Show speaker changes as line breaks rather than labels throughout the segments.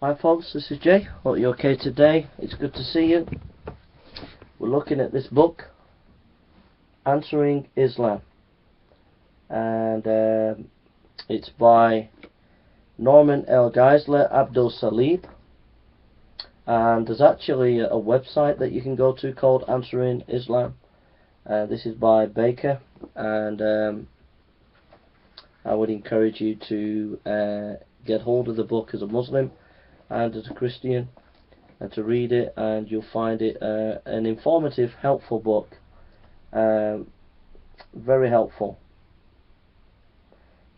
Hi folks, this is Jay. Hope you're okay today. It's good to see you. We're looking at this book, Answering Islam, and it's by Norman L. Geisler Abdul Salib, and there's actually a website that you can go to called Answering Islam. This is by Baker, and I would encourage you to get hold of the book as a Muslim and as a Christian, and to read it, and you'll find it an informative, helpful book, very helpful.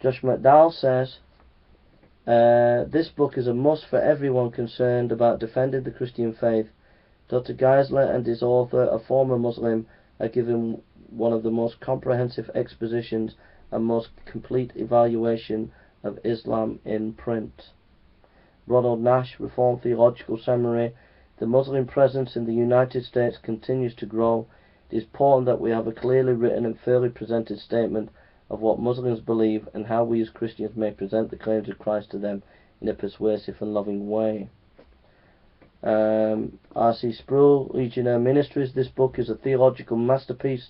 Josh McDowell says, this book is a must for everyone concerned about defending the Christian faith. Dr. Geisler and his author, a former Muslim, are given one of the most comprehensive expositions and most complete evaluation of Islam in print. Ronald Nash, Reformed Theological Seminary. The Muslim presence in the United States continues to grow. It is important that we have a clearly written and fairly presented statement of what Muslims believe and how we as Christians may present the claims of Christ to them in a persuasive and loving way. R.C. Sproul, Legionnaire Ministries. This book is a theological masterpiece,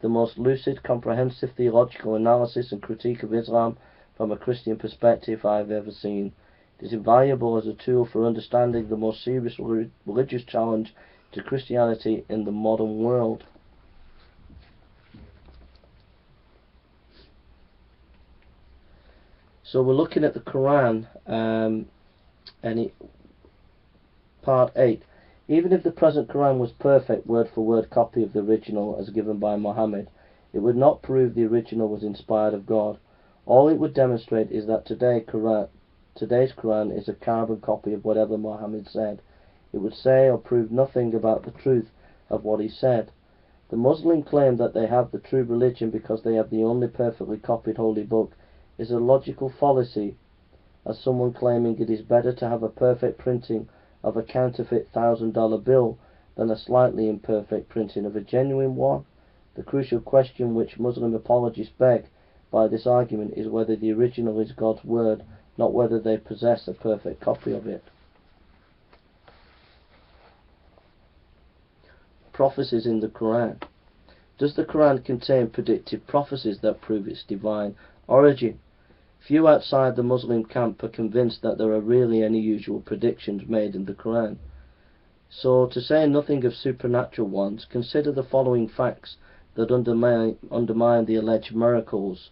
the most lucid, comprehensive theological analysis and critique of Islam from a Christian perspective I have ever seen. It is invaluable as a tool for understanding the most serious religious challenge to Christianity in the modern world. So we're looking at the Quran, part 8. Even if the present Quran was perfect word-for-word copy of the original as given by Muhammad, it would not prove the original was inspired of God. All it would demonstrate is that today's Quran is a carbon copy of whatever Muhammad said. It would say or prove nothing about the truth of what he said. The Muslim claim that they have the true religion because they have the only perfectly copied holy book is a logical fallacy, as someone claiming it is better to have a perfect printing of a counterfeit $1,000 bill than a slightly imperfect printing of a genuine one. The crucial question which Muslim apologists beg by this argument is whether the original is God's word, not whether they possess a perfect copy of it. Prophecies in the Quran. Does the Quran contain predictive prophecies that prove its divine origin? Few outside the Muslim camp are convinced that there are really any usual predictions made in the Quran. So, to say nothing of supernatural ones, consider the following facts that undermine the alleged miraculous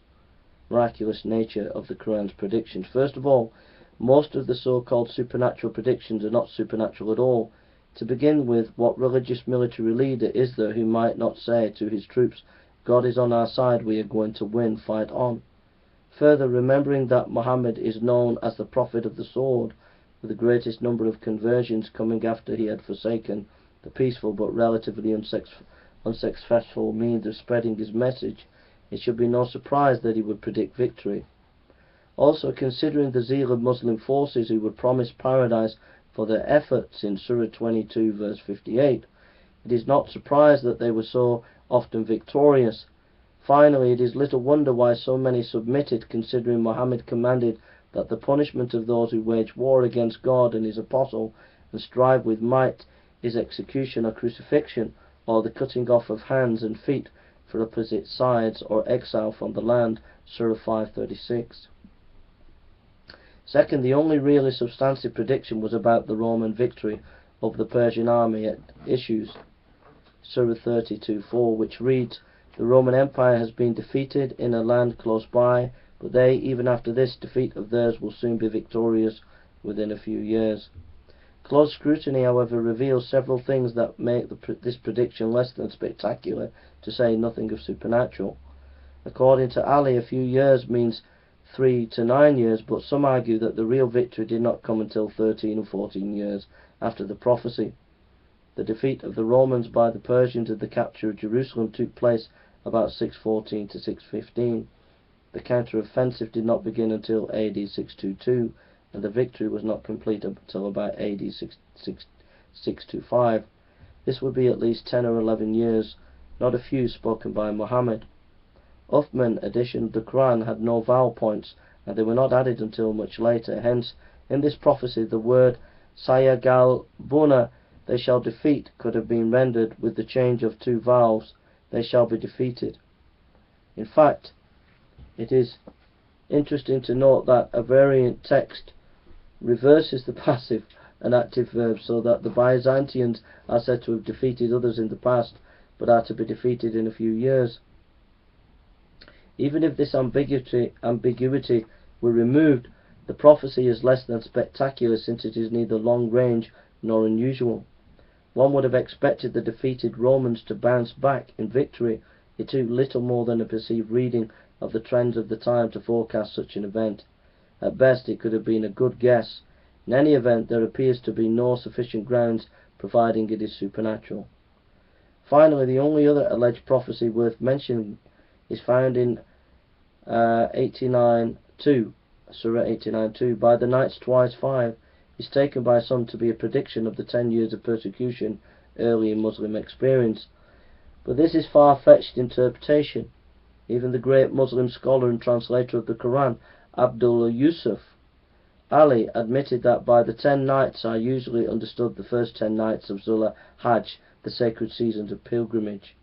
nature of the Quran's predictions. First of all, most of the so-called supernatural predictions are not supernatural at all. To begin with, what religious military leader is there who might not say to his troops, God is on our side, we are going to win, fight on? Further, remembering that Muhammad is known as the prophet of the sword, with the greatest number of conversions coming after he had forsaken the peaceful but relatively unsuccessful means of spreading his message, it should be no surprise that he would predict victory. Also, considering the zeal of Muslim forces who would promise paradise for their efforts in Surah 22 verse 58, it is not surprised that they were so often victorious. Finally, it is little wonder why so many submitted, considering Muhammad commanded that the punishment of those who wage war against God and his apostle and strive with might is execution or crucifixion, or the cutting off of hands and feet for opposite sides, or exile from the land, Surah 5:36. Second, the only really substantive prediction was about the Roman victory of the Persian army at Issues, Surah 32:4, which reads, the Roman Empire has been defeated in a land close by, but they, even after this defeat of theirs, will soon be victorious within a few years. Close scrutiny, however, reveals several things that make this prediction less than spectacular, to say nothing of supernatural. According to Ali, a few years means 3 to 9 years, but some argue that the real victory did not come until 13 or 14 years after the prophecy. The defeat of the Romans by the Persians and the capture of Jerusalem took place about 614 to 615. The counter-offensive did not begin until AD 622, and the victory was not complete until about AD 625. This would be at least 10 or 11 years, not a few spoken by Muhammad. Uthman edition of the Quran had no vowel points, and they were not added until much later. Hence, In this prophecy, the word Sayagalbuna, they shall defeat, could have been rendered with the change of two vowels, they shall be defeated. In fact, it is interesting to note that a variant text reverses the passive and active verbs, so that the Byzantines are said to have defeated others in the past, but are to be defeated in a few years. Even if this ambiguity were removed, the prophecy is less than spectacular, since it is neither long range nor unusual. One would have expected the defeated Romans to bounce back in victory. It took little more than a perceived reading of the trends of the time to forecast such an event. At best, it could have been a good guess. In any event, there appears to be no sufficient grounds, providing it is supernatural. Finally, the only other alleged prophecy worth mentioning is found in 89:2, Surah 89:2. By the nights twice 5 is taken by some to be a prediction of the 10 years of persecution early in Muslim experience. But this is far-fetched interpretation. Even the great Muslim scholar and translator of the Quran, Abdullah Yusuf Ali, admitted that by the 10 nights are usually understood the first 10 nights of Zul Hajj, the sacred seasons of pilgrimage.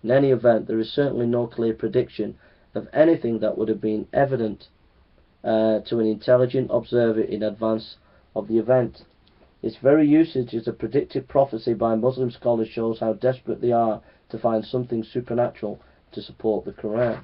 In any event, there is certainly no clear prediction of anything that would have been evident to an intelligent observer in advance of the event. Its very usage as a predictive prophecy by Muslim scholars shows how desperate they are to find something supernatural to support the Quran.